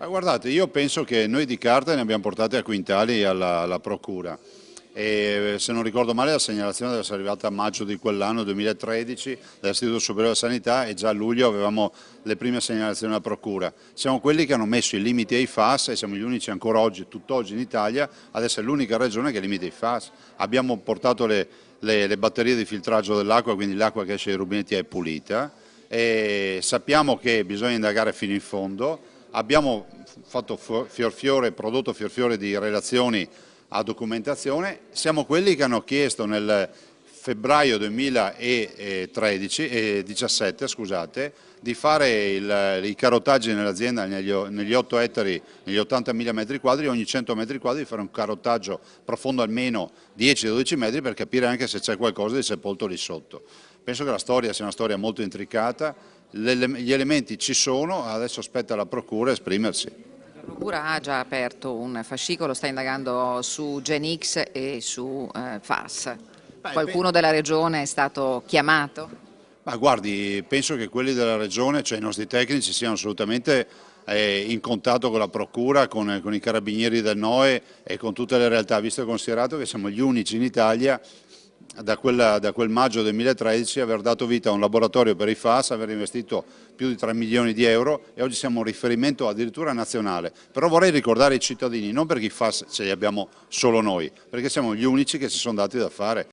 Ma guardate, io penso che noi di carte ne abbiamo portate a quintali alla Procura e se non ricordo male la segnalazione deve essere arrivata a maggio di quell'anno 2013 dall'Istituto Superiore della Sanità e già a luglio avevamo le prime segnalazioni alla Procura. Siamo quelli che hanno messo i limiti ai FAS e siamo gli unici ancora oggi, tutt'oggi in Italia, ad essere l'unica regione che limita i FAS. Abbiamo portato le batterie di filtraggio dell'acqua, quindi l'acqua che esce dai rubinetti è pulita e sappiamo che bisogna indagare fino in fondo. Abbiamo fatto prodotto fior fiore di relazioni a documentazione, siamo quelli che hanno chiesto nel febbraio 2017 scusate, di fare i carotaggi nell'azienda negli 8 ettari, negli 80.000 metri quadri, ogni 100 metri quadri di fare un carotaggio profondo almeno 10-12 metri per capire anche se c'è qualcosa di sepolto lì sotto. Penso che la storia sia una storia molto intricata, gli elementi ci sono, adesso spetta alla Procura esprimersi. La Procura ha già aperto un fascicolo, sta indagando su Genix e su FAS. Qualcuno della Regione è stato chiamato? Ma guardi, penso che quelli della Regione, cioè i nostri tecnici, siano assolutamente in contatto con la Procura, con i carabinieri del NOE e con tutte le realtà, visto e considerato che siamo gli unici in Italia da quel maggio 2013 aver dato vita a un laboratorio per i FAS, aver investito più di 3 milioni di euro e oggi siamo un riferimento addirittura nazionale. Però vorrei ricordare ai cittadini, non perché i FAS ce li abbiamo solo noi, perché siamo gli unici che si sono dati da fare